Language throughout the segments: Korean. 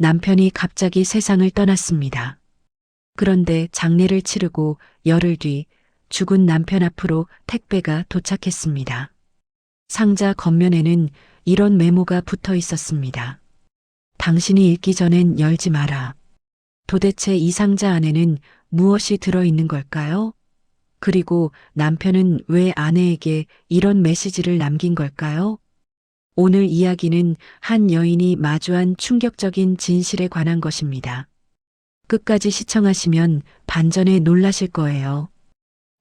남편이 갑자기 세상을 떠났습니다. 그런데 장례를 치르고 열흘 뒤 죽은 남편 앞으로 택배가 도착했습니다. 상자 겉면에는 이런 메모가 붙어 있었습니다. 당신이 읽기 전엔 열지 마라. 도대체 이 상자 안에는 무엇이 들어있는 걸까요? 그리고 남편은 왜 아내에게 이런 메시지를 남긴 걸까요? 오늘 이야기는 한 여인이 마주한 충격적인 진실에 관한 것입니다. 끝까지 시청하시면 반전에 놀라실 거예요.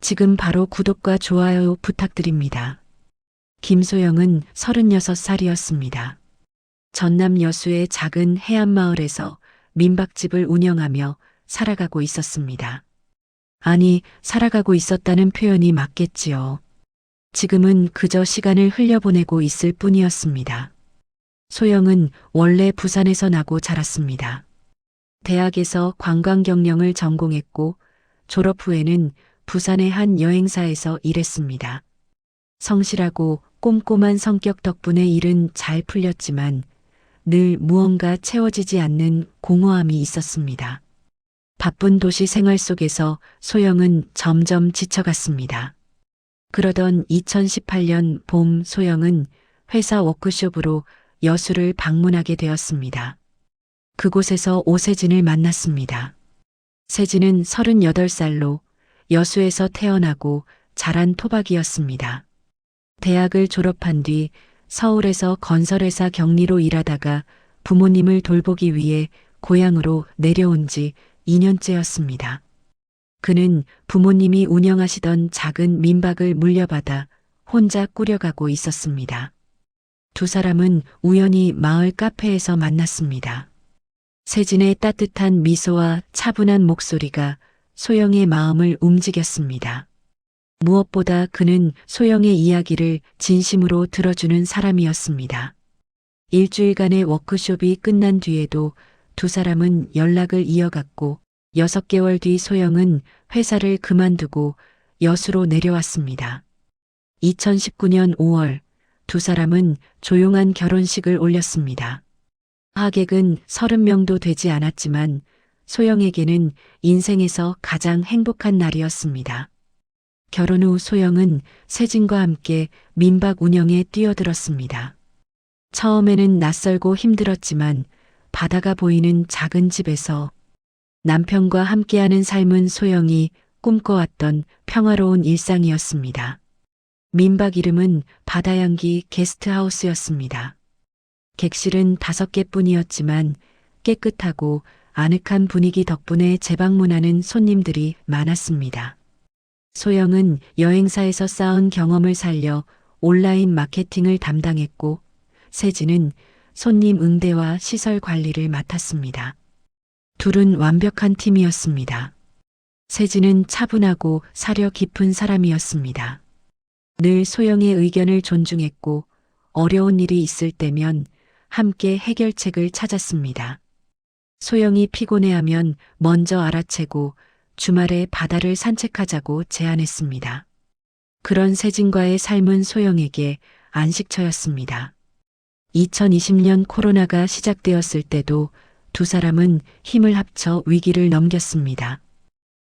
지금 바로 구독과 좋아요 부탁드립니다. 김소영은 36살이었습니다. 전남 여수의 작은 해안마을에서 민박집을 운영하며 살아가고 있었습니다. 아니, 살아가고 있었다는 표현이 맞겠지요. 지금은 그저 시간을 흘려보내고 있을 뿐이었습니다. 소영은 원래 부산에서 나고 자랐습니다. 대학에서 관광경영을 전공했고 졸업 후에는 부산의 한 여행사에서 일했습니다. 성실하고 꼼꼼한 성격 덕분에 일은 잘 풀렸지만 늘 무언가 채워지지 않는 공허함이 있었습니다. 바쁜 도시 생활 속에서 소영은 점점 지쳐갔습니다. 그러던 2018년 봄 소영은 회사 워크숍으로 여수를 방문하게 되었습니다. 그곳에서 오세진을 만났습니다. 세진은 38살로 여수에서 태어나고 자란 토박이였습니다. 대학을 졸업한 뒤 서울에서 건설회사 경리로 일하다가 부모님을 돌보기 위해 고향으로 내려온 지 2년째였습니다. 그는 부모님이 운영하시던 작은 민박을 물려받아 혼자 꾸려가고 있었습니다. 두 사람은 우연히 마을 카페에서 만났습니다. 세진의 따뜻한 미소와 차분한 목소리가 소영의 마음을 움직였습니다. 무엇보다 그는 소영의 이야기를 진심으로 들어주는 사람이었습니다. 일주일간의 워크숍이 끝난 뒤에도 두 사람은 연락을 이어갔고 6개월 뒤 소영은 회사를 그만두고 여수로 내려왔습니다. 2019년 5월 두 사람은 조용한 결혼식을 올렸습니다. 하객은 30명도 되지 않았지만 소영에게는 인생에서 가장 행복한 날이었습니다. 결혼 후 소영은 세진과 함께 민박 운영에 뛰어들었습니다. 처음에는 낯설고 힘들었지만 바다가 보이는 작은 집에서 남편과 함께하는 삶은 소영이 꿈꿔왔던 평화로운 일상이었습니다. 민박 이름은 바다향기 게스트하우스였습니다. 객실은 5개뿐이었지만 깨끗하고 아늑한 분위기 덕분에 재방문하는 손님들이 많았습니다. 소영은 여행사에서 쌓은 경험을 살려 온라인 마케팅을 담당했고 세진은 손님 응대와 시설 관리를 맡았습니다. 둘은 완벽한 팀이었습니다. 세진은 차분하고 사려 깊은 사람이었습니다. 늘 소영의 의견을 존중했고 어려운 일이 있을 때면 함께 해결책을 찾았습니다. 소영이 피곤해하면 먼저 알아채고 주말에 바다를 산책하자고 제안했습니다. 그런 세진과의 삶은 소영에게 안식처였습니다. 2020년 코로나가 시작되었을 때도 두 사람은 힘을 합쳐 위기를 넘겼습니다.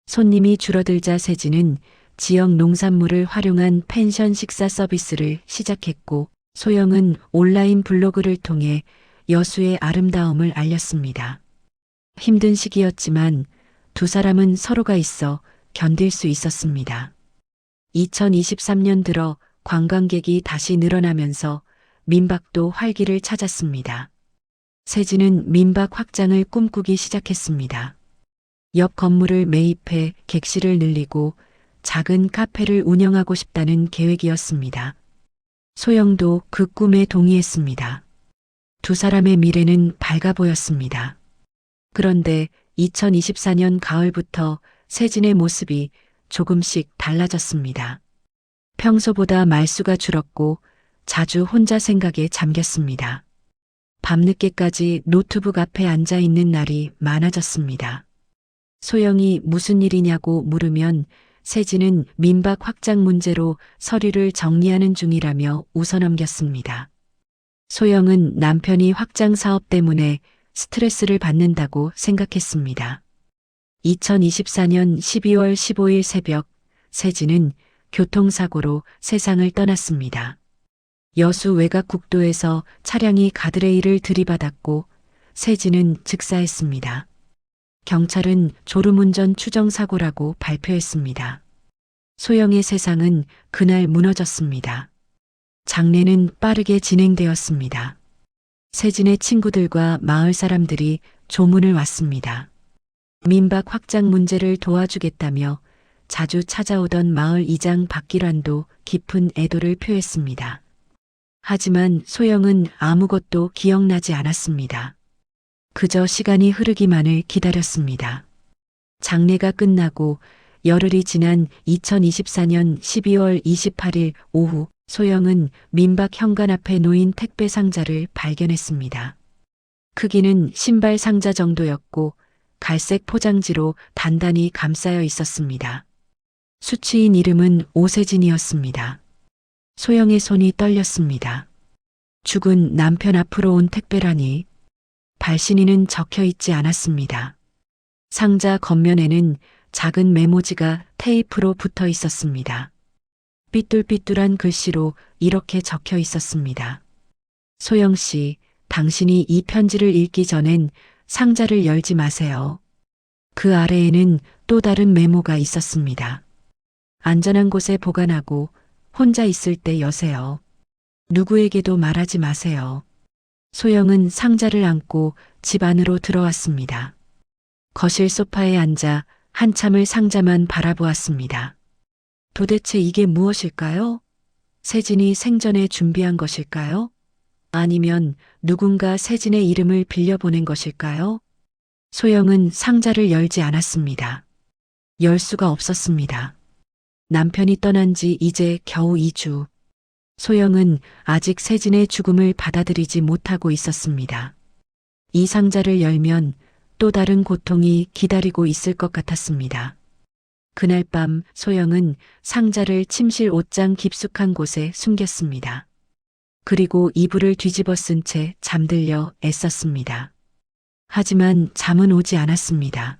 손님이 줄어들자 세진은 지역 농산물을 활용한 펜션 식사 서비스를 시작했고 소영은 온라인 블로그를 통해 여수의 아름다움을 알렸습니다. 힘든 시기였지만 두 사람은 서로가 있어 견딜 수 있었습니다. 2023년 들어 관광객이 다시 늘어나면서 민박도 활기를 찾았습니다. 세진은 민박 확장을 꿈꾸기 시작했습니다. 옆 건물을 매입해 객실을 늘리고 작은 카페를 운영하고 싶다는 계획이었습니다. 소영도 그 꿈에 동의했습니다. 두 사람의 미래는 밝아 보였습니다. 그런데 2024년 가을부터 세진의 모습이 조금씩 달라졌습니다. 평소보다 말수가 줄었고 자주 혼자 생각에 잠겼습니다. 밤늦게까지 노트북 앞에 앉아 있는 날이 많아졌습니다. 소영이 무슨 일이냐고 물으면 세진은 민박 확장 문제로 서류를 정리하는 중이라며 웃어넘겼습니다. 소영은 남편이 확장 사업 때문에 스트레스를 받는다고 생각했습니다. 2024년 12월 15일 새벽, 세진은 교통사고로 세상을 떠났습니다. 여수 외곽 국도에서 차량이 가드레일을 들이받았고 세진은 즉사했습니다. 경찰은 졸음운전 추정사고라고 발표했습니다. 소영의 세상은 그날 무너졌습니다. 장례는 빠르게 진행되었습니다. 세진의 친구들과 마을 사람들이 조문을 왔습니다. 민박 확장 문제를 도와주겠다며 자주 찾아오던 마을 이장 박기란도 깊은 애도를 표했습니다. 하지만 소영은 아무것도 기억나지 않았습니다. 그저 시간이 흐르기만을 기다렸습니다. 장례가 끝나고 열흘이 지난 2024년 12월 28일 오후 소영은 민박 현관 앞에 놓인 택배 상자를 발견했습니다. 크기는 신발 상자 정도였고 갈색 포장지로 단단히 감싸여 있었습니다. 수취인 이름은 오세진이었습니다. 소영의 손이 떨렸습니다. 죽은 남편 앞으로 온 택배라니. 발신인은 적혀 있지 않았습니다. 상자 겉면에는 작은 메모지가 테이프로 붙어 있었습니다. 삐뚤삐뚤한 글씨로 이렇게 적혀 있었습니다. 소영 씨, 당신이 이 편지를 읽기 전엔 상자를 열지 마세요. 그 아래에는 또 다른 메모가 있었습니다. 안전한 곳에 보관하고 혼자 있을 때 여세요. 누구에게도 말하지 마세요. 소영은 상자를 안고 집 안으로 들어왔습니다. 거실 소파에 앉아 한참을 상자만 바라보았습니다. 도대체 이게 무엇일까요? 세진이 생전에 준비한 것일까요? 아니면 누군가 세진의 이름을 빌려보낸 것일까요? 소영은 상자를 열지 않았습니다. 열 수가 없었습니다. 남편이 떠난 지 이제 겨우 2주. 소영은 아직 세진의 죽음을 받아들이지 못하고 있었습니다. 이 상자를 열면 또 다른 고통이 기다리고 있을 것 같았습니다. 그날 밤 소영은 상자를 침실 옷장 깊숙한 곳에 숨겼습니다. 그리고 이불을 뒤집어 쓴 채 잠들려 애썼습니다. 하지만 잠은 오지 않았습니다.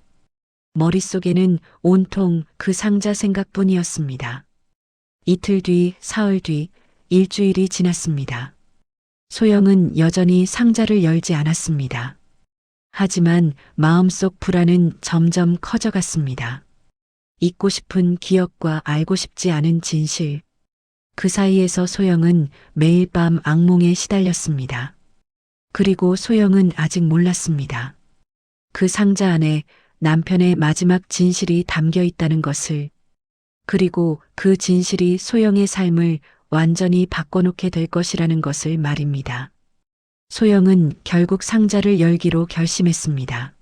머릿속에는 온통 그 상자 생각뿐이었습니다. 이틀 뒤, 사흘 뒤, 일주일이 지났습니다. 소영은 여전히 상자를 열지 않았습니다. 하지만 마음속 불안은 점점 커져갔습니다. 잊고 싶은 기억과 알고 싶지 않은 진실. 그 사이에서 소영은 매일 밤 악몽에 시달렸습니다. 그리고 소영은 아직 몰랐습니다. 그 상자 안에 남편의 마지막 진실이 담겨 있다는 것을, 그리고 그 진실이 소영의 삶을 완전히 바꿔놓게 될 것이라는 것을 말입니다. 소영은 결국 상자를 열기로 결심했습니다.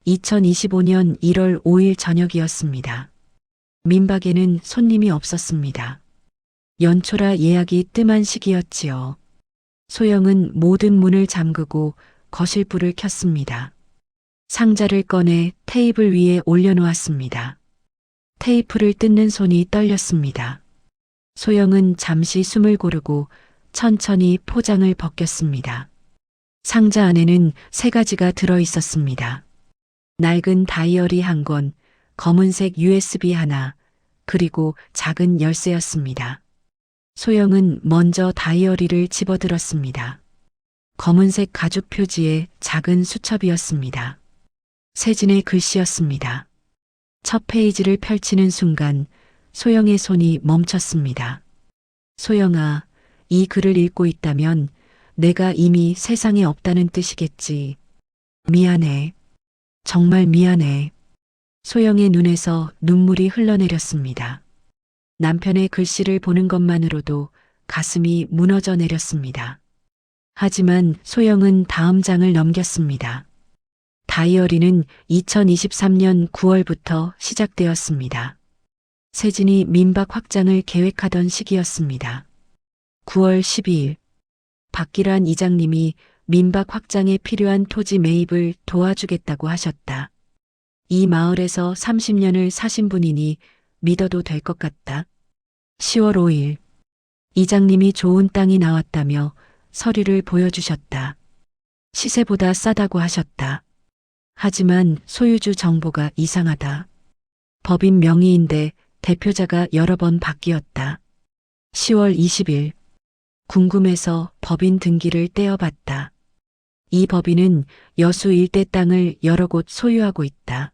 2025년 1월 5일 저녁이었습니다. 민박에는 손님이 없었습니다. 연초라 예약이 뜸한 시기였지요. 소영은 모든 문을 잠그고 거실 불을 켰습니다. 상자를 꺼내 테이블 위에 올려놓았습니다. 테이프를 뜯는 손이 떨렸습니다. 소영은 잠시 숨을 고르고 천천히 포장을 벗겼습니다. 상자 안에는 3가지가 들어 있었습니다. 낡은 다이어리 한 권, 검은색 USB 하나, 그리고 작은 열쇠였습니다. 소영은 먼저 다이어리를 집어들었습니다. 검은색 가죽 표지에 작은 수첩이었습니다. 세진의 글씨였습니다. 첫 페이지를 펼치는 순간 소영의 손이 멈췄습니다. 소영아, 이 글을 읽고 있다면 내가 이미 세상에 없다는 뜻이겠지. 미안해. 정말 미안해. 소영의 눈에서 눈물이 흘러내렸습니다. 남편의 글씨를 보는 것만으로도 가슴이 무너져 내렸습니다. 하지만 소영은 다음 장을 넘겼습니다. 다이어리는 2023년 9월부터 시작되었습니다. 세진이 민박 확장을 계획하던 시기였습니다. 9월 12일, 박기란 이장님이 민박 확장에 필요한 토지 매입을 도와주겠다고 하셨다. 이 마을에서 30년을 사신 분이니 믿어도 될 것 같다. 10월 5일, 이장님이 좋은 땅이 나왔다며 서류를 보여주셨다. 시세보다 싸다고 하셨다. 하지만 소유주 정보가 이상하다. 법인 명의인데 대표자가 여러 번 바뀌었다. 10월 20일. 궁금해서 법인 등기를 떼어봤다. 이 법인은 여수 일대 땅을 여러 곳 소유하고 있다.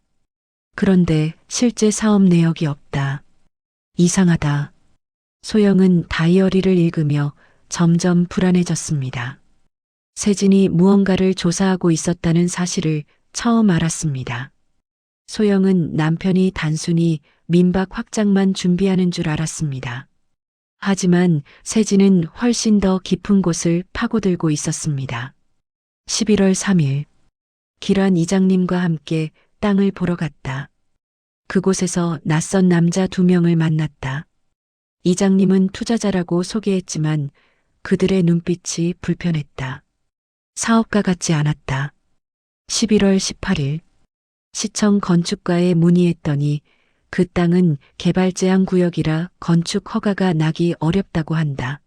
그런데 실제 사업 내역이 없다. 이상하다. 소영은 다이어리를 읽으며 점점 불안해졌습니다. 세진이 무언가를 조사하고 있었다는 사실을 처음 알았습니다. 소영은 남편이 단순히 민박 확장만 준비하는 줄 알았습니다. 하지만 세진은 훨씬 더 깊은 곳을 파고들고 있었습니다. 11월 3일. 기란 이장님과 함께 땅을 보러 갔다. 그곳에서 낯선 남자 2명을 만났다. 이장님은 투자자라고 소개했지만 그들의 눈빛이 불편했다. 사업가 같지 않았다. 11월 18일. 시청 건축가에 문의했더니 그 땅은 개발 제한 구역이라 건축 허가가 나기 어렵다고 한다.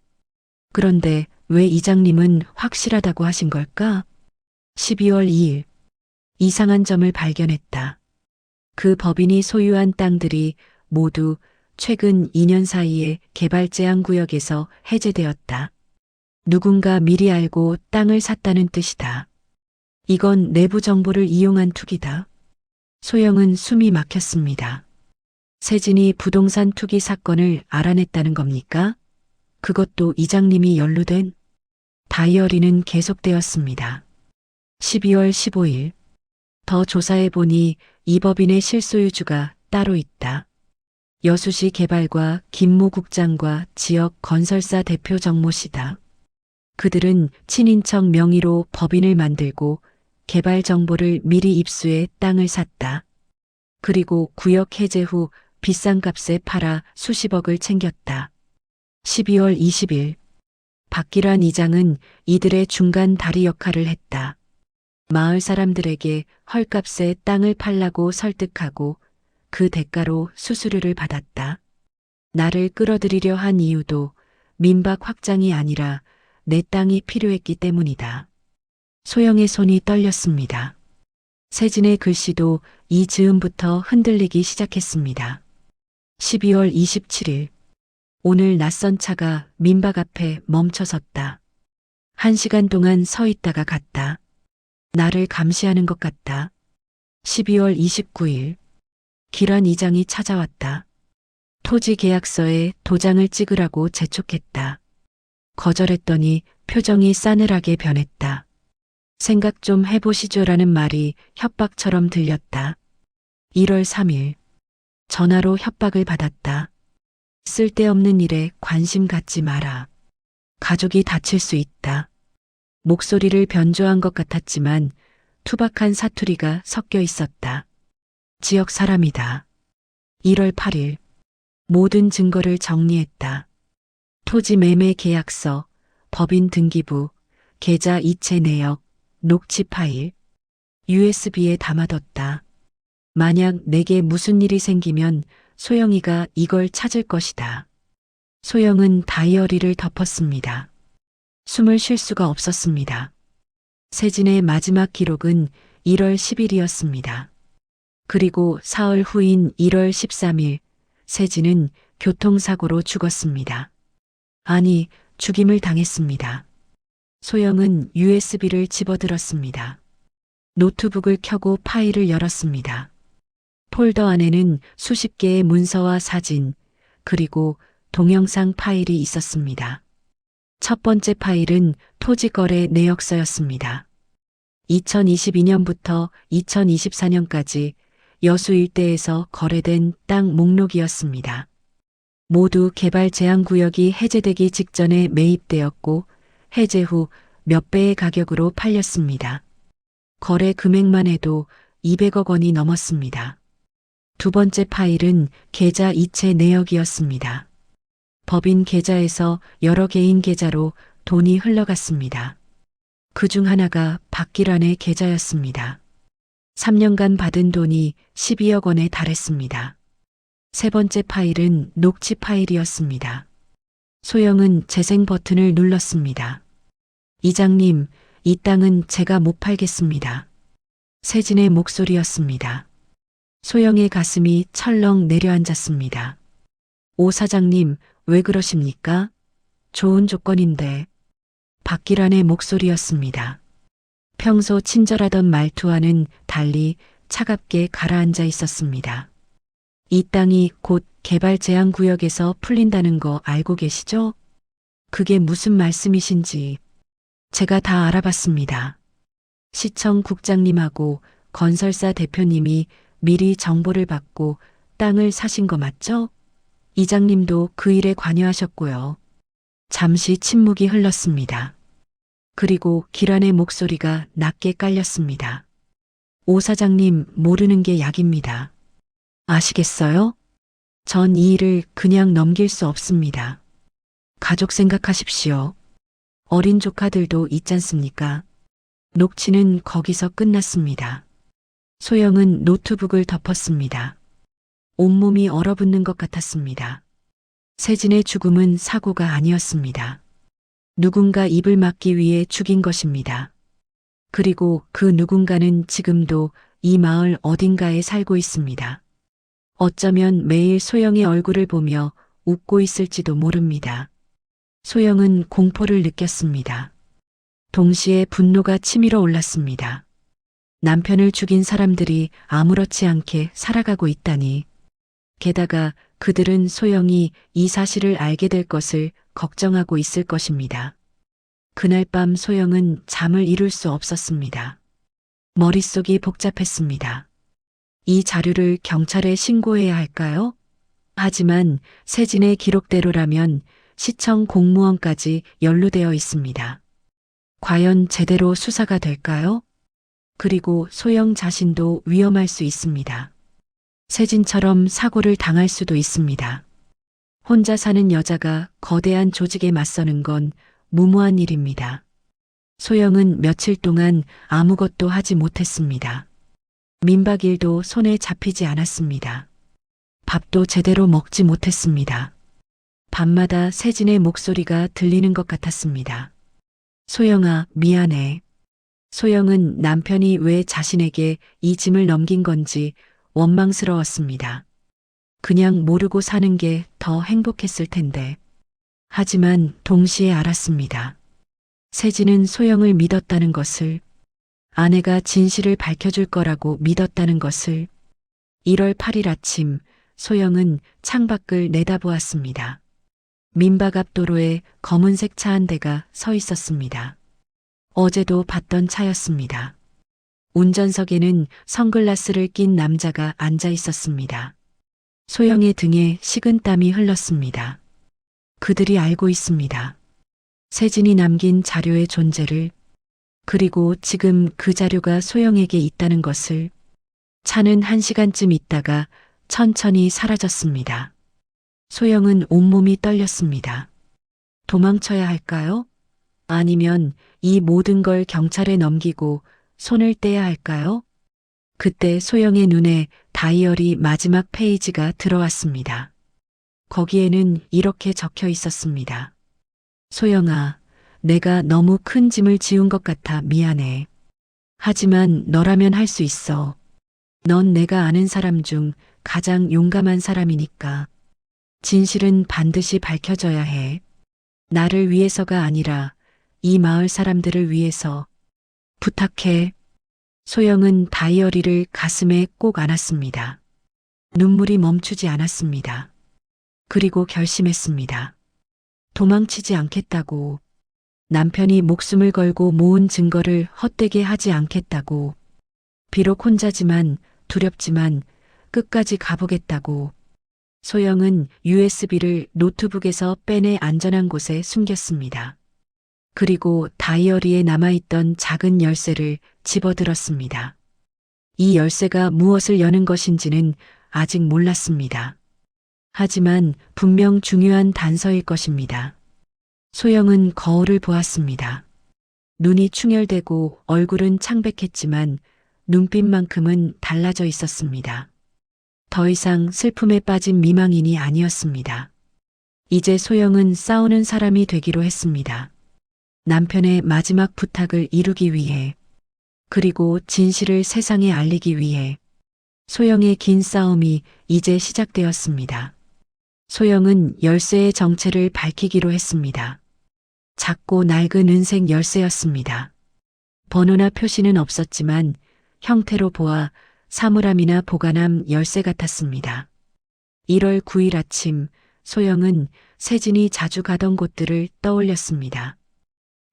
그런데 왜 이장님은 확실하다고 하신 걸까? 12월 2일. 이상한 점을 발견했다. 그 법인이 소유한 땅들이 모두 최근 2년 사이에 개발 제한 구역에서 해제되었다. 누군가 미리 알고 땅을 샀다는 뜻이다. 이건 내부 정보를 이용한 투기다. 소영은 숨이 막혔습니다. 세진이 부동산 투기 사건을 알아냈다는 겁니까? 그것도 이장님이 연루된? 다이어리는 계속되었습니다. 12월 15일. 더 조사해보니 이 법인의 실소유주가 따로 있다. 여수시 개발과 김모 국장과 지역 건설사 대표 정모 씨다. 그들은 친인척 명의로 법인을 만들고 개발 정보를 미리 입수해 땅을 샀다. 그리고 구역 해제 후 비싼 값에 팔아 수십억을 챙겼다. 12월 20일. 박기란 이장은 이들의 중간 다리 역할을 했다. 마을 사람들에게 헐값에 땅을 팔라고 설득하고 그 대가로 수수료를 받았다. 나를 끌어들이려 한 이유도 민박 확장이 아니라 내 땅이 필요했기 때문이다. 소영의 손이 떨렸습니다. 세진의 글씨도 이 즈음부터 흔들리기 시작했습니다. 12월 27일. 오늘 낯선 차가 민박 앞에 멈춰섰다. 1시간 동안 서 있다가 갔다. 나를 감시하는 것 같다. 12월 29일. 기란 이장이 찾아왔다. 토지 계약서에 도장을 찍으라고 재촉했다. 거절했더니 표정이 싸늘하게 변했다. 생각 좀 해보시죠라는 말이 협박처럼 들렸다. 1월 3일. 전화로 협박을 받았다. 쓸데없는 일에 관심 갖지 마라. 가족이 다칠 수 있다. 목소리를 변조한 것 같았지만 투박한 사투리가 섞여 있었다. 지역 사람이다. 1월 8일. 모든 증거를 정리했다. 토지 매매 계약서, 법인 등기부, 계좌 이체 내역, 녹취 파일, USB에 담아뒀다. 만약 내게 무슨 일이 생기면 소영이가 이걸 찾을 것이다. 소영은 다이어리를 덮었습니다. 숨을 쉴 수가 없었습니다. 세진의 마지막 기록은 1월 10일이었습니다. 그리고 사흘 후인 1월 13일, 세진은 교통사고로 죽었습니다. 아니, 죽임을 당했습니다. 소영은 USB를 집어들었습니다. 노트북을 켜고 파일을 열었습니다. 폴더 안에는 수십 개의 문서와 사진, 그리고 동영상 파일이 있었습니다. 첫 번째 파일은 토지거래 내역서였습니다. 2022년부터 2024년까지 여수 일대에서 거래된 땅 목록이었습니다. 모두 개발 제한 구역이 해제되기 직전에 매입되었고 해제 후 몇 배의 가격으로 팔렸습니다. 거래 금액만 해도 200억 원이 넘었습니다. 두 번째 파일은 계좌 이체 내역이었습니다. 법인 계좌에서 여러 개인 계좌로 돈이 흘러갔습니다. 그중 하나가 박기란의 계좌였습니다. 3년간 받은 돈이 12억 원에 달했습니다. 세 번째 파일은 녹취 파일이었습니다. 소영은 재생 버튼을 눌렀습니다. 이장님, 이 땅은 제가 못 팔겠습니다. 세진의 목소리였습니다. 소영의 가슴이 철렁 내려앉았습니다. 오 사장님, 왜 그러십니까? 좋은 조건인데. 박기란의 목소리였습니다. 평소 친절하던 말투와는 달리 차갑게 가라앉아 있었습니다. 이 땅이 곧 개발 제한 구역에서 풀린다는 거 알고 계시죠? 그게 무슨 말씀이신지 제가 다 알아봤습니다. 시청 국장님하고 건설사 대표님이 미리 정보를 받고 땅을 사신 거 맞죠? 이장님도 그 일에 관여하셨고요. 잠시 침묵이 흘렀습니다. 그리고 기란의 목소리가 낮게 깔렸습니다. 오 사장님, 모르는 게 약입니다. 아시겠어요? 전 이 일을 그냥 넘길 수 없습니다. 가족 생각하십시오. 어린 조카들도 있잖습니까? 녹취는 거기서 끝났습니다. 소영은 노트북을 덮었습니다. 온몸이 얼어붙는 것 같았습니다. 세진의 죽음은 사고가 아니었습니다. 누군가 입을 막기 위해 죽인 것입니다. 그리고 그 누군가는 지금도 이 마을 어딘가에 살고 있습니다. 어쩌면 매일 소영의 얼굴을 보며 웃고 있을지도 모릅니다. 소영은 공포를 느꼈습니다. 동시에 분노가 치밀어 올랐습니다. 남편을 죽인 사람들이 아무렇지 않게 살아가고 있다니. 게다가 그들은 소영이 이 사실을 알게 될 것을 걱정하고 있을 것입니다. 그날 밤 소영은 잠을 이룰 수 없었습니다. 머릿속이 복잡했습니다. 이 자료를 경찰에 신고해야 할까요? 하지만 세진의 기록대로라면 시청 공무원까지 연루되어 있습니다. 과연 제대로 수사가 될까요? 그리고 소영 자신도 위험할 수 있습니다. 세진처럼 사고를 당할 수도 있습니다. 혼자 사는 여자가 거대한 조직에 맞서는 건 무모한 일입니다. 소영은 며칠 동안 아무것도 하지 못했습니다. 민박일도 손에 잡히지 않았습니다. 밥도 제대로 먹지 못했습니다. 밤마다 세진의 목소리가 들리는 것 같았습니다. 소영아, 미안해. 소영은 남편이 왜 자신에게 이 짐을 넘긴 건지 원망스러웠습니다. 그냥 모르고 사는 게 더 행복했을 텐데. 하지만 동시에 알았습니다. 세진은 소영을 믿었다는 것을, 아내가 진실을 밝혀줄 거라고 믿었다는 것을. 1월 8일 아침, 소영은 창밖을 내다보았습니다. 민박 앞 도로에 검은색 차 한 대가 서 있었습니다. 어제도 봤던 차였습니다. 운전석에는 선글라스를 낀 남자가 앉아 있었습니다. 소영의 등에 식은땀이 흘렀습니다. 그들이 알고 있습니다. 세진이 남긴 자료의 존재를, 그리고 지금 그 자료가 소영에게 있다는 것을. 차는 1시간쯤 있다가 천천히 사라졌습니다. 소영은 온몸이 떨렸습니다. 도망쳐야 할까요? 아니면 이 모든 걸 경찰에 넘기고 손을 떼야 할까요? 그때 소영의 눈에 다이어리 마지막 페이지가 들어왔습니다. 거기에는 이렇게 적혀 있었습니다. 소영아, 내가 너무 큰 짐을 지운 것 같아 미안해. 하지만 너라면 할 수 있어. 넌 내가 아는 사람 중 가장 용감한 사람이니까. 진실은 반드시 밝혀져야 해. 나를 위해서가 아니라 이 마을 사람들을 위해서. 부탁해. 소영은 다이어리를 가슴에 꼭 안았습니다. 눈물이 멈추지 않았습니다. 그리고 결심했습니다. 도망치지 않겠다고. 남편이 목숨을 걸고 모은 증거를 헛되게 하지 않겠다고. 비록 혼자지만 두렵지만 끝까지 가보겠다고. 소영은 USB를 노트북에서 빼내 안전한 곳에 숨겼습니다. 그리고 다이어리에 남아있던 작은 열쇠를 집어들었습니다. 이 열쇠가 무엇을 여는 것인지는 아직 몰랐습니다. 하지만 분명 중요한 단서일 것입니다. 소영은 거울을 보았습니다. 눈이 충혈되고 얼굴은 창백했지만 눈빛만큼은 달라져 있었습니다. 더 이상 슬픔에 빠진 미망인이 아니었습니다. 이제 소영은 싸우는 사람이 되기로 했습니다. 남편의 마지막 부탁을 이루기 위해, 그리고 진실을 세상에 알리기 위해 소영의 긴 싸움이 이제 시작되었습니다. 소영은 열쇠의 정체를 밝히기로 했습니다. 작고 낡은 은색 열쇠였습니다. 번호나 표시는 없었지만 형태로 보아 사물함이나 보관함 열쇠 같았습니다. 1월 9일 아침 소영은 세진이 자주 가던 곳들을 떠올렸습니다.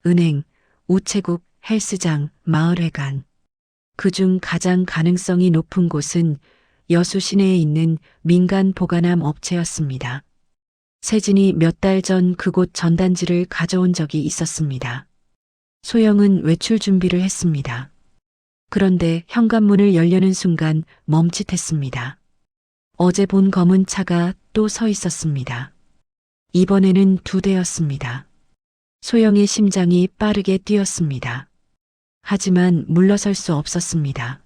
은행, 우체국, 헬스장, 마을회관. 그중 가장 가능성이 높은 곳은 여수 시내에 있는 민간 보관함 업체였습니다. 세진이 몇 달 전 그곳 전단지를 가져온 적이 있었습니다. 소영은 외출 준비를 했습니다. 그런데 현관문을 열려는 순간 멈칫했습니다. 어제 본 검은 차가 또 서 있었습니다. 이번에는 2대였습니다. 소영의 심장이 빠르게 뛰었습니다. 하지만 물러설 수 없었습니다.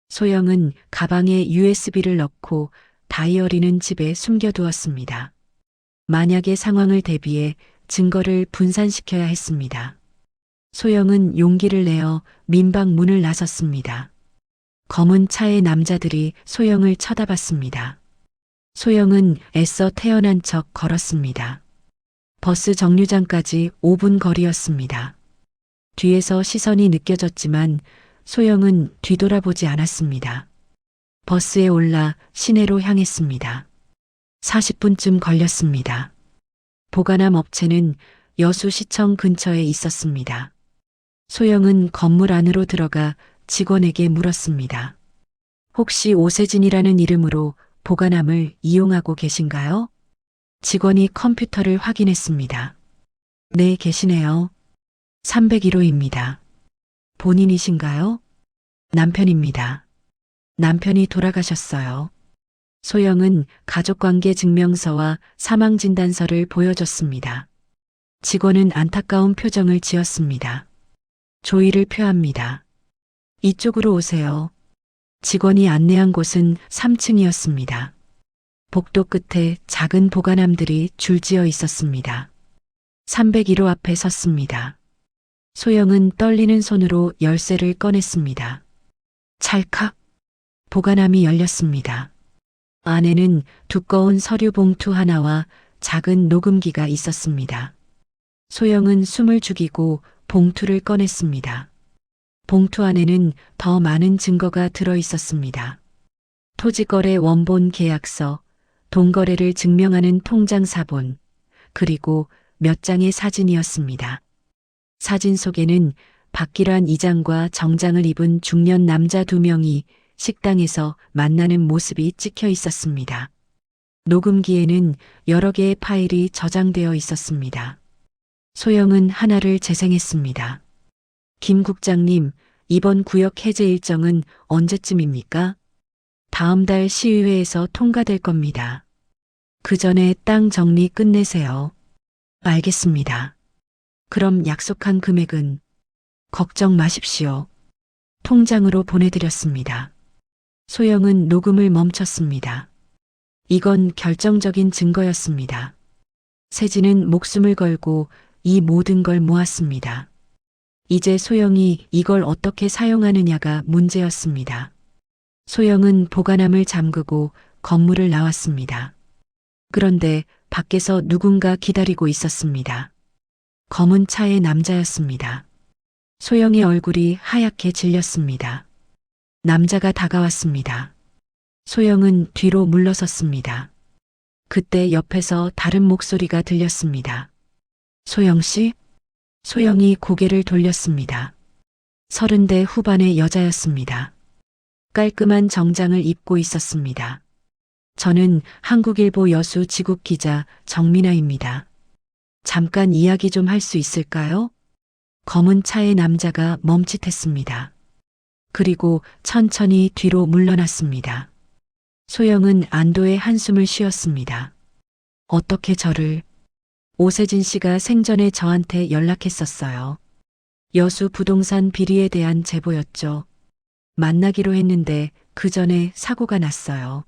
소영은 가방에 USB를 넣고 다이어리는 집에 숨겨두었습니다. 만약의 상황을 대비해 증거를 분산시켜야 했습니다. 소영은 용기를 내어 민방 문을 나섰습니다. 검은 차의 남자들이 소영을 쳐다봤습니다. 소영은 애써 태어난 척 걸었습니다. 버스 정류장까지 5분 거리였습니다. 뒤에서 시선이 느껴졌지만 소영은 뒤돌아보지 않았습니다. 버스에 올라 시내로 향했습니다. 40분쯤 걸렸습니다. 보관함 업체는 여수시청 근처에 있었습니다. 소영은 건물 안으로 들어가 직원에게 물었습니다. 혹시 오세진이라는 이름으로 보관함을 이용하고 계신가요? 직원이 컴퓨터를 확인했습니다. 네, 계시네요. 301호입니다. 본인이신가요? 남편입니다. 남편이 돌아가셨어요. 소영은 가족관계 증명서와 사망진단서를 보여줬습니다. 직원은 안타까운 표정을 지었습니다. 조의를 표합니다. 이쪽으로 오세요. 직원이 안내한 곳은 3층이었습니다. 복도 끝에 작은 보관함들이 줄지어 있었습니다. 301호 앞에 섰습니다. 소영은 떨리는 손으로 열쇠를 꺼냈습니다. 찰칵! 보관함이 열렸습니다. 안에는 두꺼운 서류 봉투 하나와 작은 녹음기가 있었습니다. 소영은 숨을 죽이고 봉투를 꺼냈습니다. 봉투 안에는 더 많은 증거가 들어 있었습니다. 토지거래 원본 계약서, 동거래를 증명하는 통장 사본, 그리고 몇 장의 사진이었습니다. 사진 속에는 박기란 이장과 정장을 입은 중년 남자 2명이 식당에서 만나는 모습이 찍혀 있었습니다. 녹음기에는 여러 개의 파일이 저장되어 있었습니다. 소영은 하나를 재생했습니다. 김 국장님, 이번 구역 해제 일정은 언제쯤입니까? 다음 달 시의회에서 통과될 겁니다. 그 전에 땅 정리 끝내세요. 알겠습니다. 그럼 약속한 금액은? 걱정 마십시오. 통장으로 보내드렸습니다. 소영은 녹음을 멈췄습니다. 이건 결정적인 증거였습니다. 세진은 목숨을 걸고 이 모든 걸 모았습니다. 이제 소영이 이걸 어떻게 사용하느냐가 문제였습니다. 소영은 보관함을 잠그고 건물을 나왔습니다. 그런데 밖에서 누군가 기다리고 있었습니다. 검은 차의 남자였습니다. 소영의 얼굴이 하얗게 질렸습니다. 남자가 다가왔습니다. 소영은 뒤로 물러섰습니다. 그때 옆에서 다른 목소리가 들렸습니다. 소영 씨? 소영이 고개를 돌렸습니다. 30대 후반의 여자였습니다. 깔끔한 정장을 입고 있었습니다. 저는 한국일보 여수 지국 기자 정민아입니다. 잠깐 이야기 좀 할 수 있을까요? 검은 차의 남자가 멈칫했습니다. 그리고 천천히 뒤로 물러났습니다. 소영은 안도의 한숨을 쉬었습니다. 어떻게 저를? 오세진 씨가 생전에 저한테 연락했었어요. 여수 부동산 비리에 대한 제보였죠. 만나기로 했는데 그 전에 사고가 났어요.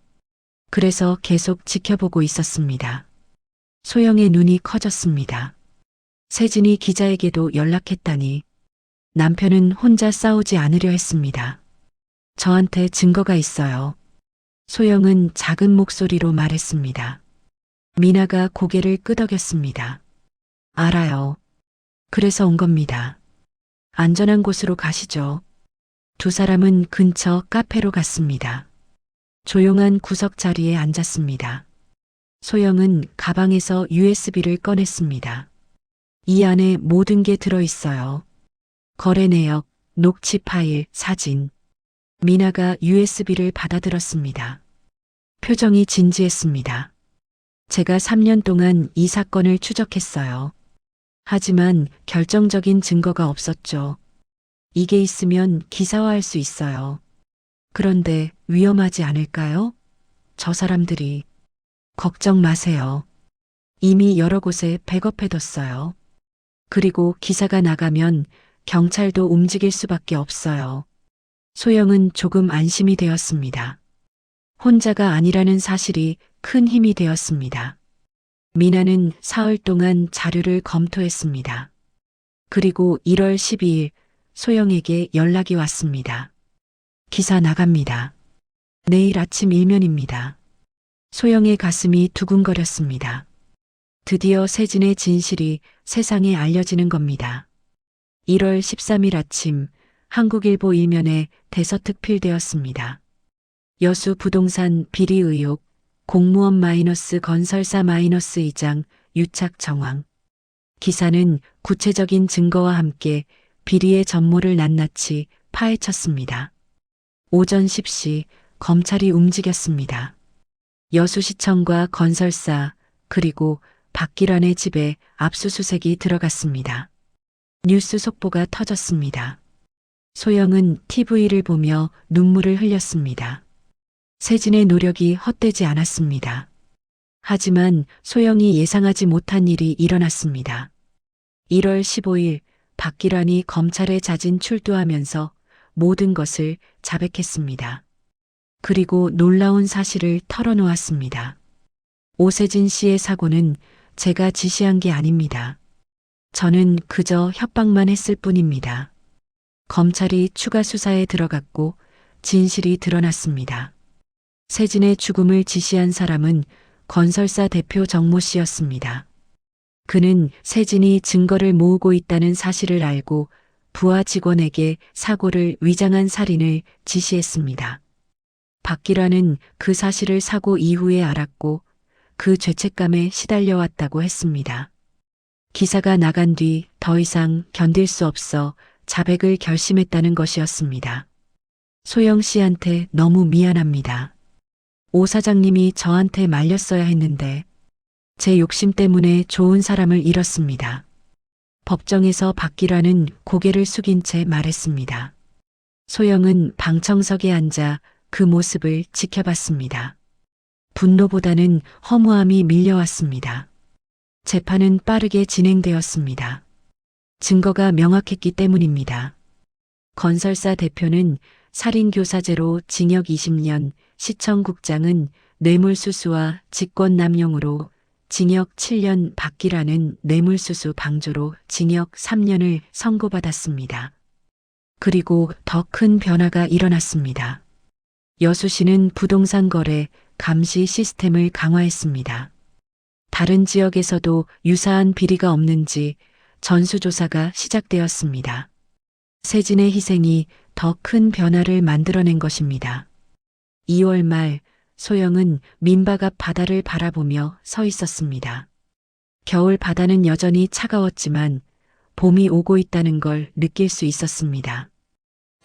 그래서 계속 지켜보고 있었습니다. 소영의 눈이 커졌습니다. 세진이 기자에게도 연락했다니 남편은 혼자 싸우지 않으려 했습니다. 저한테 증거가 있어요. 소영은 작은 목소리로 말했습니다. 미나가 고개를 끄덕였습니다. 알아요. 그래서 온 겁니다. 안전한 곳으로 가시죠. 두 사람은 근처 카페로 갔습니다. 조용한 구석 자리에 앉았습니다. 소영은 가방에서 USB를 꺼냈습니다. 이 안에 모든 게 들어있어요. 거래 내역, 녹취 파일, 사진. 미나가 USB를 받아들었습니다. 표정이 진지했습니다. 제가 3년 동안 이 사건을 추적했어요. 하지만 결정적인 증거가 없었죠. 이게 있으면 기사화할 수 있어요. 그런데 위험하지 않을까요? 저 사람들이. 걱정 마세요. 이미 여러 곳에 백업해뒀어요. 그리고 기사가 나가면 경찰도 움직일 수밖에 없어요. 소영은 조금 안심이 되었습니다. 혼자가 아니라는 사실이 큰 힘이 되었습니다. 미나는 사흘 동안 자료를 검토했습니다. 그리고 1월 12일 소영에게 연락이 왔습니다. 기사 나갑니다. 내일 아침 일면입니다. 소영의 가슴이 두근거렸습니다. 드디어 세진의 진실이 세상에 알려지는 겁니다. 1월 13일 아침 한국일보 일면에 대서특필되었습니다. 여수 부동산 비리 의혹, 공무원 마이너스 건설사 마이너스 이장, 유착 정황. 기사는 구체적인 증거와 함께 비리의 전모를 낱낱이 파헤쳤습니다. 오전 10시 검찰이 움직였습니다. 여수시청과 건설사 그리고 박기란의 집에 압수수색이 들어갔습니다. 뉴스 속보가 터졌습니다. 소영은 TV를 보며 눈물을 흘렸습니다. 세진의 노력이 헛되지 않았습니다. 하지만 소영이 예상하지 못한 일이 일어났습니다. 1월 15일 박기란이 검찰에 자진 출두하면서 모든 것을 자백했습니다. 그리고 놀라운 사실을 털어놓았습니다. 오세진 씨의 사고는 제가 지시한 게 아닙니다. 저는 그저 협박만 했을 뿐입니다. 검찰이 추가 수사에 들어갔고 진실이 드러났습니다. 세진의 죽음을 지시한 사람은 건설사 대표 정모 씨였습니다. 그는 세진이 증거를 모으고 있다는 사실을 알고 부하 직원에게 사고를 위장한 살인을 지시했습니다. 박기란은 그 사실을 사고 이후에 알았고 그 죄책감에 시달려왔다고 했습니다. 기사가 나간 뒤 더 이상 견딜 수 없어 자백을 결심했다는 것이었습니다. 소영 씨한테 너무 미안합니다. 오 사장님이 저한테 말렸어야 했는데 제 욕심 때문에 좋은 사람을 잃었습니다. 법정에서 박기란은 고개를 숙인 채 말했습니다. 소영은 방청석에 앉아 그 모습을 지켜봤습니다. 분노보다는 허무함이 밀려왔습니다. 재판은 빠르게 진행되었습니다. 증거가 명확했기 때문입니다. 건설사 대표는 살인교사죄로 징역 20년, 시청국장은 뇌물수수와 직권남용으로 징역 7년, 박기란은 뇌물수수 방조로 징역 3년을 선고받았습니다. 그리고 더 큰 변화가 일어났습니다. 여수시는 부동산 거래 감시 시스템을 강화했습니다. 다른 지역에서도 유사한 비리가 없는지 전수조사가 시작되었습니다. 세진의 희생이 더 큰 변화를 만들어낸 것입니다. 2월 말 소영은 민박 앞 바다를 바라보며 서 있었습니다. 겨울 바다는 여전히 차가웠지만 봄이 오고 있다는 걸 느낄 수 있었습니다.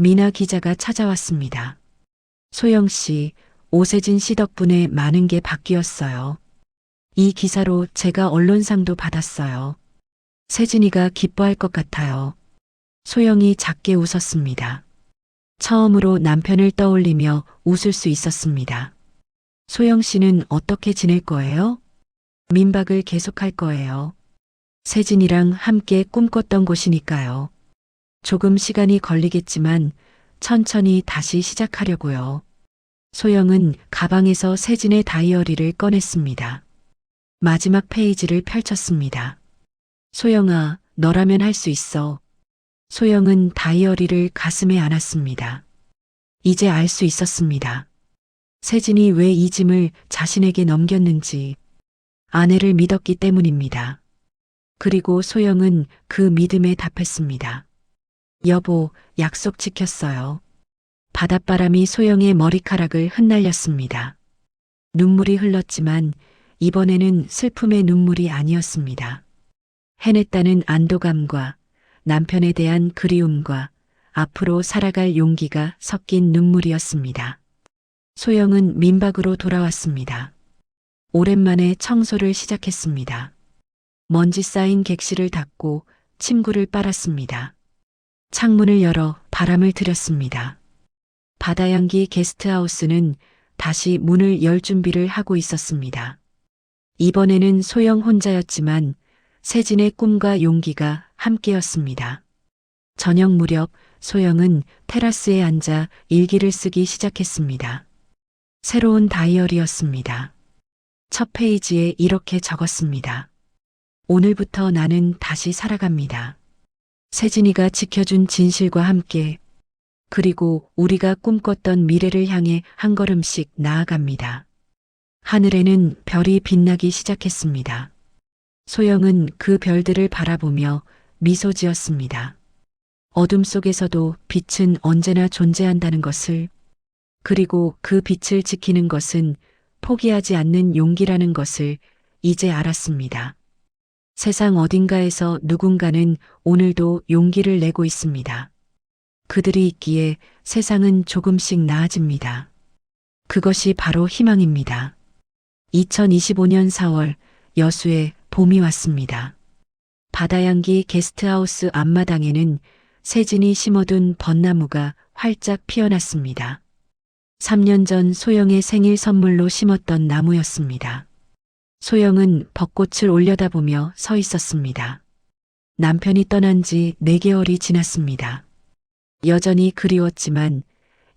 미나 기자가 찾아왔습니다. 소영 씨, 오세진 씨 덕분에 많은 게 바뀌었어요. 이 기사로 제가 언론상도 받았어요. 세진이가 기뻐할 것 같아요. 소영이 작게 웃었습니다. 처음으로 남편을 떠올리며 웃을 수 있었습니다. 소영 씨는 어떻게 지낼 거예요? 민박을 계속할 거예요. 세진이랑 함께 꿈꿨던 곳이니까요. 조금 시간이 걸리겠지만 천천히 다시 시작하려고요. 소영은 가방에서 세진의 다이어리를 꺼냈습니다. 마지막 페이지를 펼쳤습니다. 소영아, 너라면 할 수 있어. 소영은 다이어리를 가슴에 안았습니다. 이제 알 수 있었습니다. 세진이 왜 이 짐을 자신에게 넘겼는지 아내를 믿었기 때문입니다. 그리고 소영은 그 믿음에 답했습니다. 여보, 약속 지켰어요. 바닷바람이 소영의 머리카락을 흩날렸습니다. 눈물이 흘렀지만 이번에는 슬픔의 눈물이 아니었습니다. 해냈다는 안도감과 남편에 대한 그리움과 앞으로 살아갈 용기가 섞인 눈물이었습니다. 소영은 민박으로 돌아왔습니다. 오랜만에 청소를 시작했습니다. 먼지 쌓인 객실을 닦고 침구를 빨았습니다. 창문을 열어 바람을 들였습니다. 바다향기 게스트하우스는 다시 문을 열 준비를 하고 있었습니다. 이번에는 소영 혼자였지만 세진의 꿈과 용기가 함께였습니다. 저녁 무렵 소영은 테라스에 앉아 일기를 쓰기 시작했습니다. 새로운 다이어리였습니다. 첫 페이지에 이렇게 적었습니다. 오늘부터 나는 다시 살아갑니다. 세진이가 지켜준 진실과 함께 그리고 우리가 꿈꿨던 미래를 향해 한 걸음씩 나아갑니다. 하늘에는 별이 빛나기 시작했습니다. 소영은 그 별들을 바라보며 미소 지었습니다. 어둠 속에서도 빛은 언제나 존재한다는 것을, 그리고 그 빛을 지키는 것은 포기하지 않는 용기라는 것을 이제 알았습니다. 세상 어딘가에서 누군가는 오늘도 용기를 내고 있습니다. 그들이 있기에 세상은 조금씩 나아집니다. 그것이 바로 희망입니다. 2025년 4월 여수에 봄이 왔습니다. 바다향기 게스트하우스 앞마당에는 세진이 심어둔 벚나무가 활짝 피어났습니다. 3년 전 소영의 생일 선물로 심었던 나무였습니다. 소영은 벚꽃을 올려다보며 서 있었습니다. 남편이 떠난 지 4개월이 지났습니다. 여전히 그리웠지만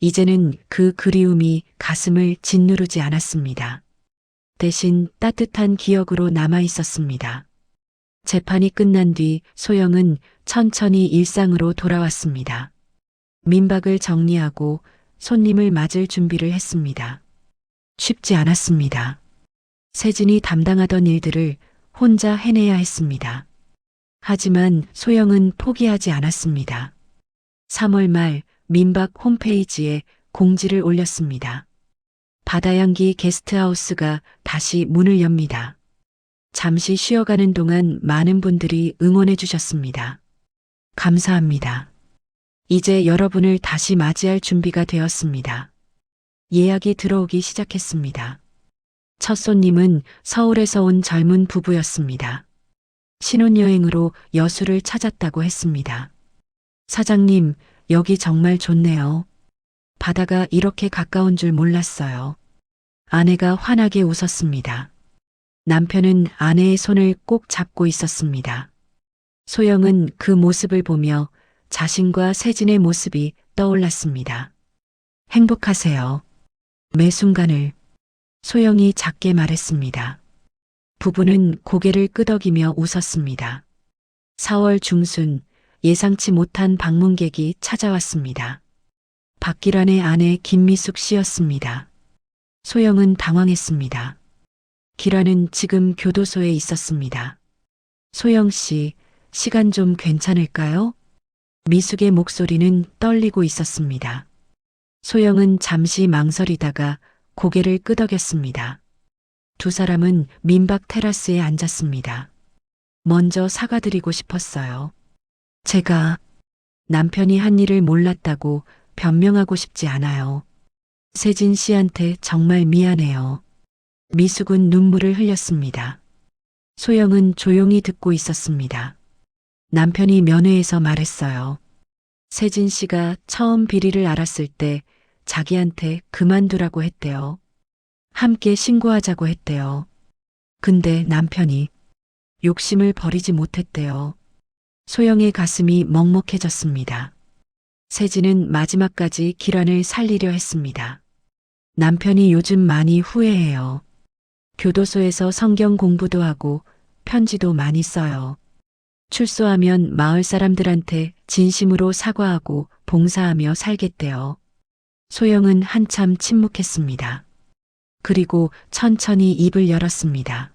이제는 그 그리움이 가슴을 짓누르지 않았습니다. 대신 따뜻한 기억으로 남아 있었습니다. 재판이 끝난 뒤 소영은 천천히 일상으로 돌아왔습니다. 민박을 정리하고 손님을 맞을 준비를 했습니다. 쉽지 않았습니다. 세진이 담당하던 일들을 혼자 해내야 했습니다. 하지만 소영은 포기하지 않았습니다. 3월 말 민박 홈페이지에 공지를 올렸습니다. 바다향기 게스트하우스가 다시 문을 엽니다. 잠시 쉬어가는 동안 많은 분들이 응원해 주셨습니다. 감사합니다. 이제 여러분을 다시 맞이할 준비가 되었습니다. 예약이 들어오기 시작했습니다. 첫 손님은 서울에서 온 젊은 부부였습니다. 신혼여행으로 여수를 찾았다고 했습니다. 사장님, 여기 정말 좋네요. 바다가 이렇게 가까운 줄 몰랐어요. 아내가 환하게 웃었습니다. 남편은 아내의 손을 꼭 잡고 있었습니다. 소영은 그 모습을 보며 자신과 세진의 모습이 떠올랐습니다. 행복하세요. 매 순간을 소영이 작게 말했습니다. 부부는 고개를 끄덕이며 웃었습니다. 4월 중순 예상치 못한 방문객이 찾아왔습니다. 박기란의 아내 김미숙 씨였습니다. 소영은 당황했습니다. 기란은 지금 교도소에 있었습니다. 소영 씨, 시간 좀 괜찮을까요? 미숙의 목소리는 떨리고 있었습니다. 소영은 잠시 망설이다가 고개를 끄덕였습니다. 두 사람은 민박 테라스에 앉았습니다. 먼저 사과드리고 싶었어요. 제가 남편이 한 일을 몰랐다고 변명하고 싶지 않아요. 세진 씨한테 정말 미안해요. 미숙은 눈물을 흘렸습니다. 소영은 조용히 듣고 있었습니다. 남편이 면회에서 말했어요. 세진 씨가 처음 비리를 알았을 때 자기한테 그만두라고 했대요. 함께 신고하자고 했대요. 근데 남편이 욕심을 버리지 못했대요. 소영의 가슴이 먹먹해졌습니다. 세진은 마지막까지 기란을 살리려 했습니다. 남편이 요즘 많이 후회해요. 교도소에서 성경 공부도 하고 편지도 많이 써요. 출소하면 마을 사람들한테 진심으로 사과하고 봉사하며 살겠대요. 소영은 한참 침묵했습니다. 그리고 천천히 입을 열었습니다.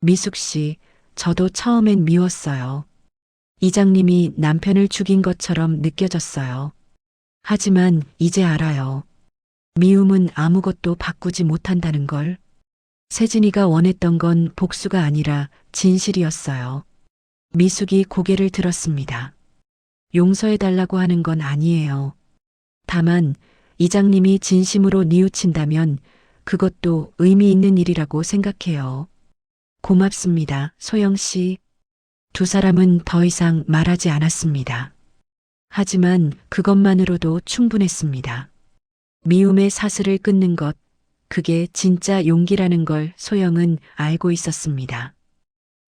미숙 씨, 저도 처음엔 미웠어요. 이장님이 남편을 죽인 것처럼 느껴졌어요. 하지만 이제 알아요. 미움은 아무것도 바꾸지 못한다는 걸. 세진이가 원했던 건 복수가 아니라 진실이었어요. 미숙이 고개를 들었습니다. 용서해달라고 하는 건 아니에요. 다만 이장님이 진심으로 뉘우친다면 그것도 의미 있는 일이라고 생각해요. 고맙습니다, 소영 씨. 두 사람은 더 이상 말하지 않았습니다. 하지만 그것만으로도 충분했습니다. 미움의 사슬을 끊는 것, 그게 진짜 용기라는 걸 소영은 알고 있었습니다.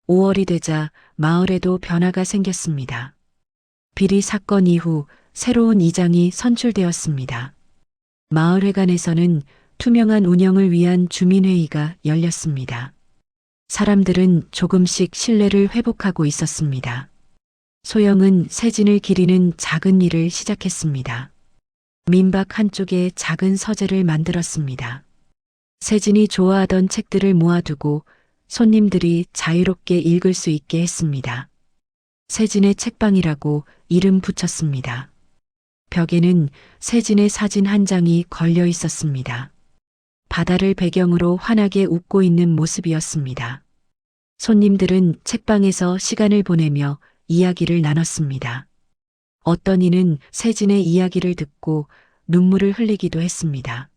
5월이 되자 마을에도 변화가 생겼습니다. 비리 사건 이후 새로운 이장이 선출되었습니다. 마을회관에서는 투명한 운영을 위한 주민회의가 열렸습니다. 사람들은 조금씩 신뢰를 회복하고 있었습니다. 소영은 세진을 기리는 작은 일을 시작했습니다. 민박 한쪽에 작은 서재를 만들었습니다. 세진이 좋아하던 책들을 모아두고 손님들이 자유롭게 읽을 수 있게 했습니다. 세진의 책방이라고 이름 붙였습니다. 벽에는 세진의 사진 한 장이 걸려 있었습니다. 바다를 배경으로 환하게 웃고 있는 모습이었습니다. 손님들은 책방에서 시간을 보내며 이야기를 나눴습니다. 어떤 이는 세진의 이야기를 듣고 눈물을 흘리기도 했습니다.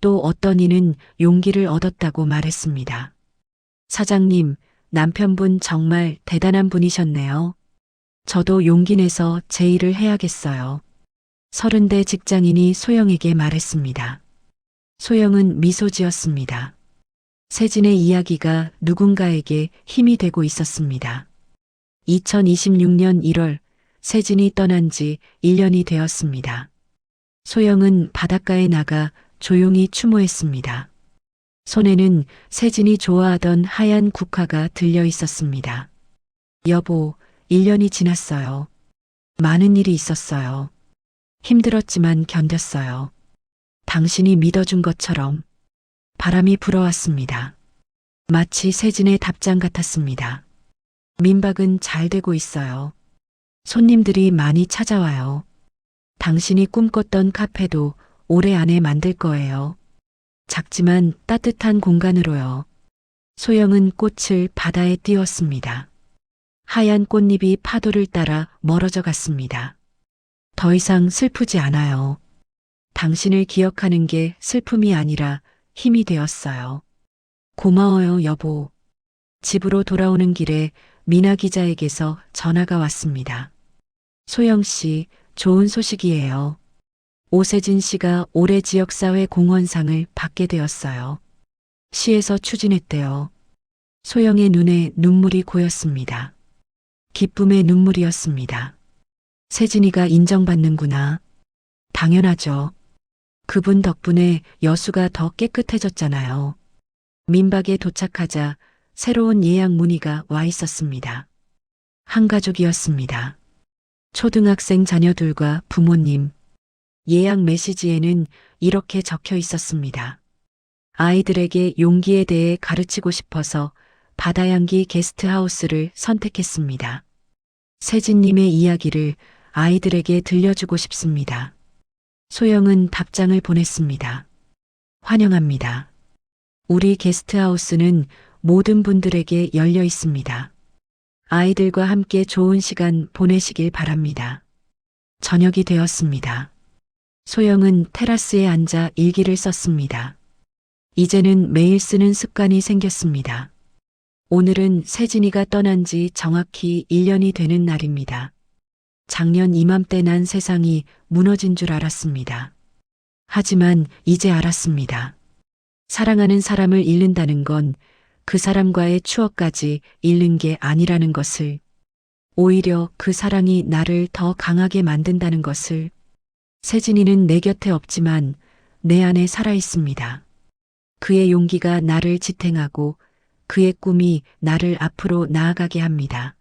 또 어떤 이는 용기를 얻었다고 말했습니다. 사장님, 남편분 정말 대단한 분이셨네요. 저도 용기 내서 제 일을 해야겠어요. 30대 직장인이 소영에게 말했습니다. 소영은 미소 지었습니다. 세진의 이야기가 누군가에게 힘이 되고 있었습니다. 2026년 1월 세진이 떠난 지 1년이 되었습니다. 소영은 바닷가에 나가 조용히 추모했습니다. 손에는 세진이 좋아하던 하얀 국화가 들려 있었습니다. 여보, 1년이 지났어요. 많은 일이 있었어요. 힘들었지만 견뎠어요. 당신이 믿어준 것처럼. 바람이 불어왔습니다. 마치 세진의 답장 같았습니다. 민박은 잘 되고 있어요. 손님들이 많이 찾아와요. 당신이 꿈꿨던 카페도 올해 안에 만들 거예요. 작지만 따뜻한 공간으로요. 소영은 꽃을 바다에 띄웠습니다. 하얀 꽃잎이 파도를 따라 멀어져 갔습니다. 더 이상 슬프지 않아요. 당신을 기억하는 게 슬픔이 아니라 힘이 되었어요. 고마워요, 여보. 집으로 돌아오는 길에 미나 기자에게서 전화가 왔습니다. 소영 씨, 좋은 소식이에요. 오세진 씨가 올해 지역사회 공헌상을 받게 되었어요. 시에서 추진했대요. 소영의 눈에 눈물이 고였습니다. 기쁨의 눈물이었습니다. 세진이가 인정받는구나. 당연하죠. 그분 덕분에 여수가 더 깨끗해졌잖아요. 민박에 도착하자 새로운 예약 문의가 와 있었습니다. 한 가족이었습니다. 초등학생 자녀들과 부모님. 예약 메시지에는 이렇게 적혀 있었습니다. 아이들에게 용기에 대해 가르치고 싶어서 바다향기 게스트하우스를 선택했습니다. 세진님의 이야기를 아이들에게 들려주고 싶습니다. 소영은 답장을 보냈습니다. 환영합니다. 우리 게스트하우스는 모든 분들에게 열려 있습니다. 아이들과 함께 좋은 시간 보내시길 바랍니다. 저녁이 되었습니다. 소영은 테라스에 앉아 일기를 썼습니다. 이제는 매일 쓰는 습관이 생겼습니다. 오늘은 세진이가 떠난 지 정확히 1년이 되는 날입니다. 작년 이맘때 난 세상이 무너진 줄 알았습니다. 하지만 이제 알았습니다. 사랑하는 사람을 잃는다는 건 그 사람과의 추억까지 잃는 게 아니라는 것을, 오히려 그 사랑이 나를 더 강하게 만든다는 것을. 세진이는 내 곁에 없지만 내 안에 살아 있습니다. 그의 용기가 나를 지탱하고 그의 꿈이 나를 앞으로 나아가게 합니다.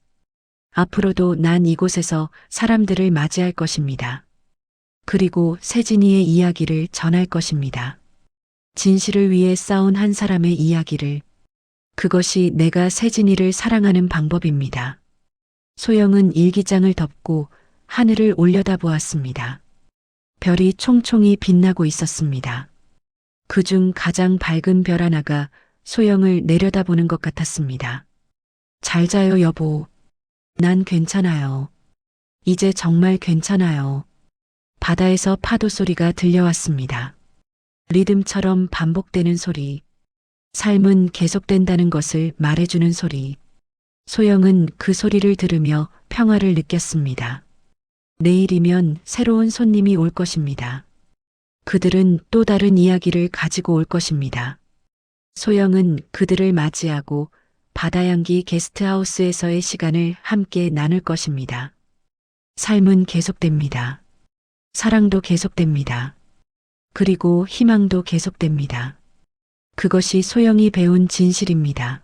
앞으로도 난 이곳에서 사람들을 맞이할 것입니다. 그리고 세진이의 이야기를 전할 것입니다. 진실을 위해 싸운 한 사람의 이야기를. 그것이 내가 세진이를 사랑하는 방법입니다. 소영은 일기장을 덮고 하늘을 올려다보았습니다. 별이 총총히 빛나고 있었습니다. 그중 가장 밝은 별 하나가 소영을 내려다보는 것 같았습니다. 잘 자요, 여보. 난 괜찮아요. 이제 정말 괜찮아요. 바다에서 파도 소리가 들려왔습니다. 리듬처럼 반복되는 소리. 삶은 계속된다는 것을 말해주는 소리. 소영은 그 소리를 들으며 평화를 느꼈습니다. 내일이면 새로운 손님이 올 것입니다. 그들은 또 다른 이야기를 가지고 올 것입니다. 소영은 그들을 맞이하고 바다향기 게스트하우스에서의 시간을 함께 나눌 것입니다. 삶은 계속됩니다. 사랑도 계속됩니다. 그리고 희망도 계속됩니다. 그것이 소영이 배운 진실입니다.